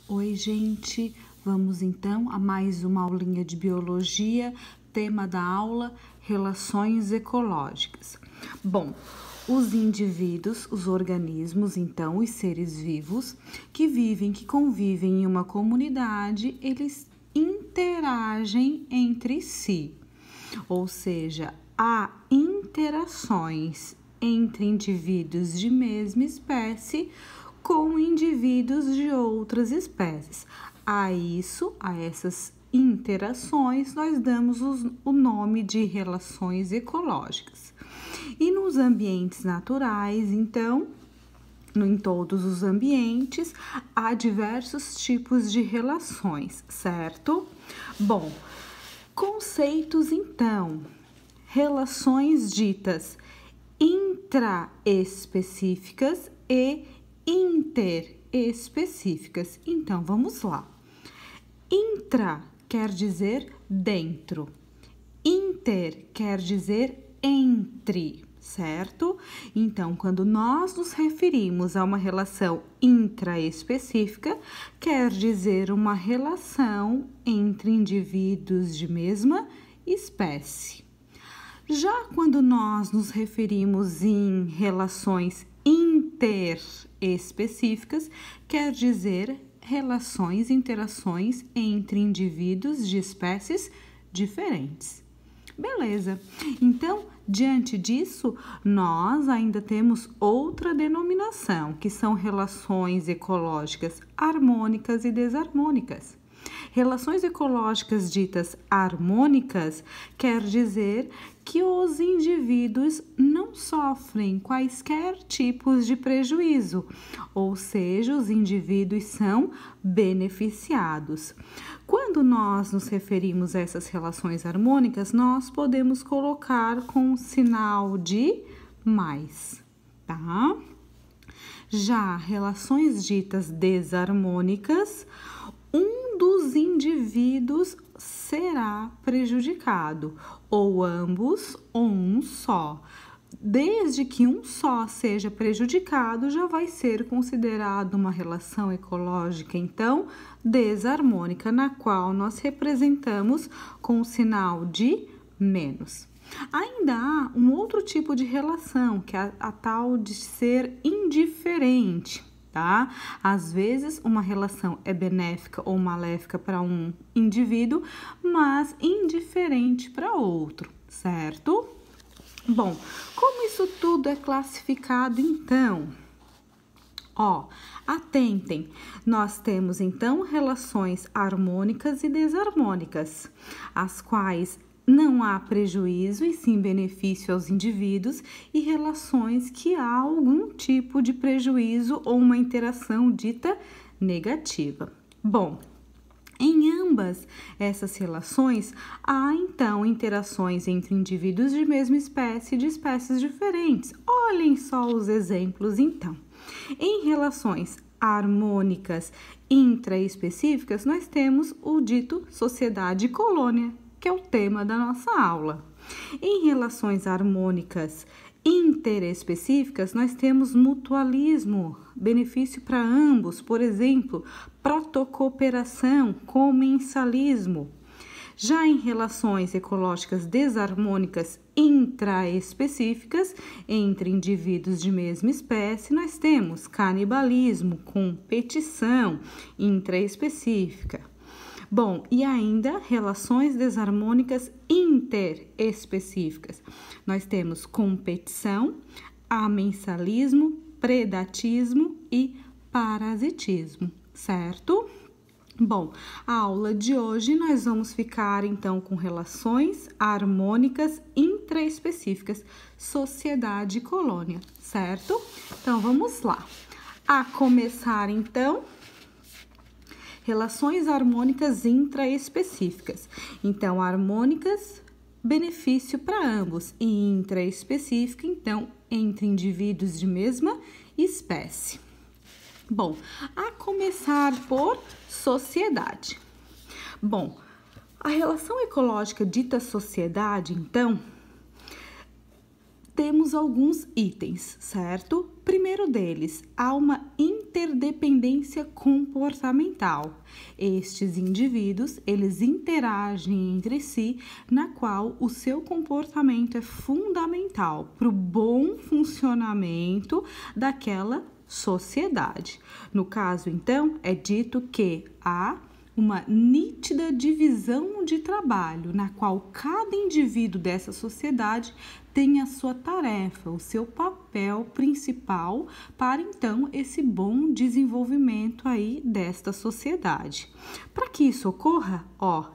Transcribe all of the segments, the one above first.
Oi, gente! Vamos então a mais uma aulinha de biologia, tema da aula, relações ecológicas. Bom, os indivíduos, os organismos, então, os seres vivos que vivem, que convivem em uma comunidade, eles interagem entre si, ou seja, há interações entre indivíduos de mesma espécie com indivíduos de outras espécies. A essas interações, nós damos o nome de relações ecológicas. E nos ambientes naturais, então, em todos os ambientes, há diversos tipos de relações, certo? Bom, conceitos, então, relações ditas intraespecíficas e interespecíficas. Então, vamos lá. Intra quer dizer dentro, inter quer dizer entre, certo? Então, quando nós nos referimos a uma relação intraespecífica, quer dizer uma relação entre indivíduos de mesma espécie. Já quando nós nos referimos em relações interespecíficas, quer dizer interações entre indivíduos de espécies diferentes. Beleza, então, diante disso, nós ainda temos outra denominação, que são relações ecológicas harmônicas e desarmônicas. Relações ecológicas ditas harmônicas quer dizer que os indivíduos não sofrem quaisquer tipos de prejuízo, ou seja, os indivíduos são beneficiados. Quando nós nos referimos a essas relações harmônicas, nós podemos colocar com o sinal de mais, tá? Já relações ditas desarmônicas, um dos indivíduos será prejudicado, ou ambos, ou um só. Desde que um só seja prejudicado, já vai ser considerado uma relação ecológica, então, desarmônica, na qual nós representamos com o sinal de menos. Ainda há um outro tipo de relação, que é a tal de ser indiferente. Tá? Às vezes, uma relação é benéfica ou maléfica para um indivíduo, mas indiferente para outro, certo? Bom, como isso tudo é classificado, então? Atentem, nós temos, então, relações harmônicas e desarmônicas, as quais não há prejuízo e sim benefício aos indivíduos, e relações que há algum tipo de prejuízo ou uma interação dita negativa. Bom, em ambas essas relações, há então interações entre indivíduos de mesma espécie e de espécies diferentes. Olhem só os exemplos, então. Em relações harmônicas intraespecíficas, nós temos o dito sociedade e colônia, que é o tema da nossa aula. Em relações harmônicas interespecíficas, nós temos mutualismo, benefício para ambos, por exemplo, protocooperação, comensalismo. Já em relações ecológicas desarmônicas intraespecíficas, entre indivíduos de mesma espécie, nós temos canibalismo, competição intraespecífica. Bom, e ainda relações desarmônicas interespecíficas. Nós temos competição, amensalismo, predatismo e parasitismo, certo? Bom, a aula de hoje nós vamos ficar então com relações harmônicas intraespecíficas, sociedade e colônia, certo? Então vamos lá. A começar então, relações harmônicas intraespecíficas. Então, harmônicas, benefício para ambos, e intraespecífica, então, entre indivíduos de mesma espécie. Bom, a começar por sociedade. Bom, a relação ecológica dita sociedade, então, temos alguns itens, certo? Primeiro deles, há uma interdependência dependência comportamental. Estes indivíduos, eles interagem entre si, na qual o seu comportamento é fundamental para o bom funcionamento daquela sociedade. No caso, então, é dito que há uma nítida divisão de trabalho, na qual cada indivíduo dessa sociedade tem a sua tarefa, o seu papel principal para, então, esse bom desenvolvimento aí desta sociedade. Para que isso ocorra,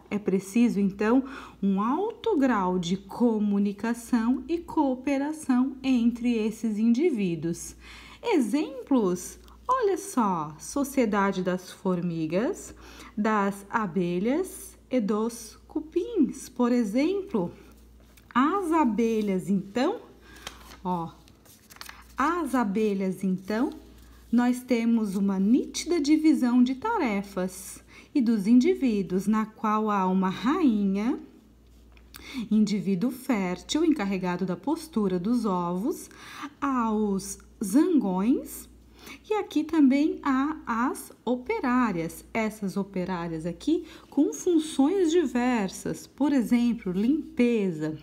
é preciso, então, um alto grau de comunicação e cooperação entre esses indivíduos. Exemplos: olha só, sociedade das formigas, das abelhas e dos cupins, por exemplo. As abelhas, então, nós temos uma nítida divisão de tarefas e dos indivíduos, na qual há uma rainha, indivíduo fértil, encarregado da postura dos ovos, há os zangões, e aqui também há as operárias. Essas operárias aqui com funções diversas, por exemplo, limpeza,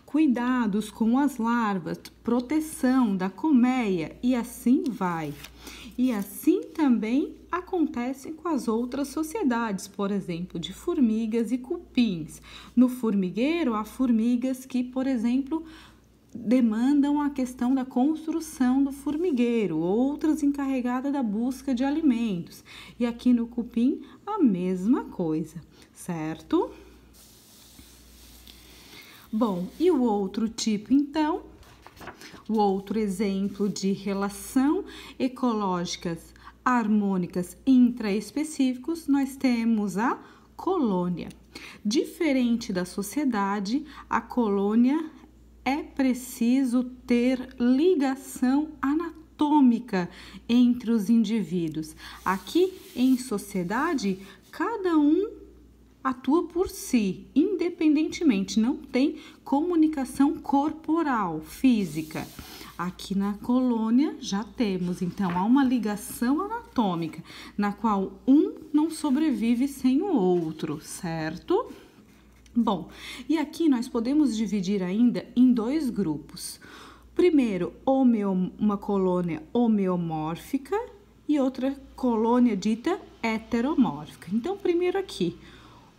cuidados com as larvas, proteção da colmeia e assim vai. E assim também acontece com as outras sociedades, por exemplo, de formigas e cupins. No formigueiro, há formigas que, por exemplo, demandam a questão da construção do formigueiro, outras encarregadas da busca de alimentos. E aqui no cupim, a mesma coisa, certo? Bom, e o outro tipo, então? O outro exemplo de relação ecológicas harmônicas intraespecíficos, nós temos a colônia. Diferente da sociedade, a colônia é preciso ter ligação anatômica entre os indivíduos. Aqui, em sociedade, cada um atua por si, independentemente, não tem comunicação corporal, física. Aqui na colônia já temos, então, há uma ligação anatômica, na qual um não sobrevive sem o outro, certo? Bom, e aqui nós podemos dividir ainda em dois grupos. Primeiro, uma colônia homeomórfica e outra colônia dita heteromórfica. Então, primeiro aqui,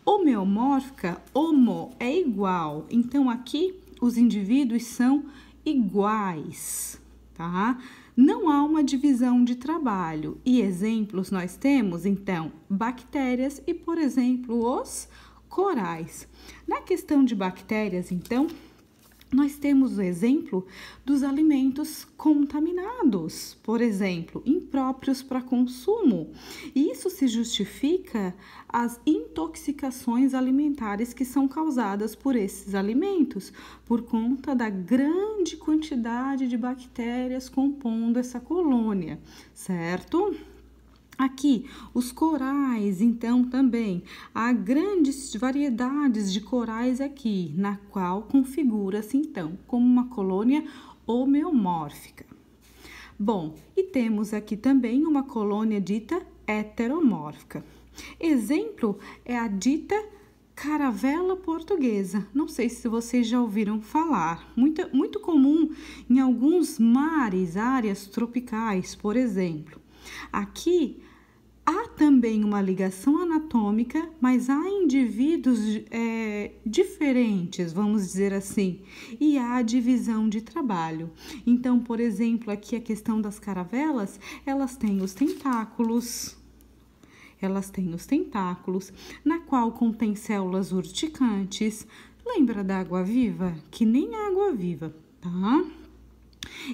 homeomórfica, homo é igual, então aqui os indivíduos são iguais, tá? Não há uma divisão de trabalho e exemplos nós temos, então, bactérias e, por exemplo, os corais. Na questão de bactérias, então, nós temos o exemplo dos alimentos contaminados, por exemplo, impróprios para consumo. E isso se justifica as intoxicações alimentares que são causadas por esses alimentos, por conta da grande quantidade de bactérias compondo essa colônia, certo? Aqui, os corais, então, também, há grandes variedades de corais aqui, na qual configura-se, então, como uma colônia homeomórfica. Bom, e temos aqui também uma colônia dita heteromórfica. Exemplo é a dita caravela portuguesa. Não sei se vocês já ouviram falar. Muito comum em alguns mares, áreas tropicais, por exemplo. Aqui há também uma ligação anatômica, mas há indivíduos diferentes, vamos dizer assim, e há divisão de trabalho. Então, por exemplo, aqui a questão das caravelas, elas têm os tentáculos, na qual contém células urticantes. Lembra da água-viva? Que nem água-viva, tá?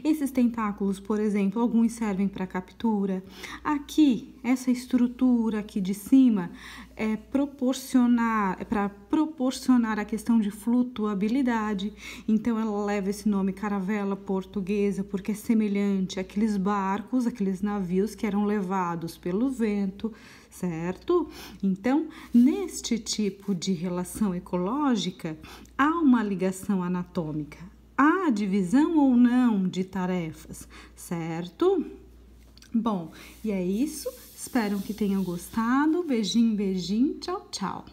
Esses tentáculos, por exemplo, alguns servem para captura. Aqui, essa estrutura aqui de cima é para proporcionar a questão de flutuabilidade. Então, ela leva esse nome caravela portuguesa, porque é semelhante àqueles barcos, aqueles navios que eram levados pelo vento, certo? Então, neste tipo de relação ecológica, há uma ligação anatômica. Há divisão ou não de tarefas, certo? Bom, e é isso. Espero que tenham gostado. Beijinho, beijinho. Tchau, tchau.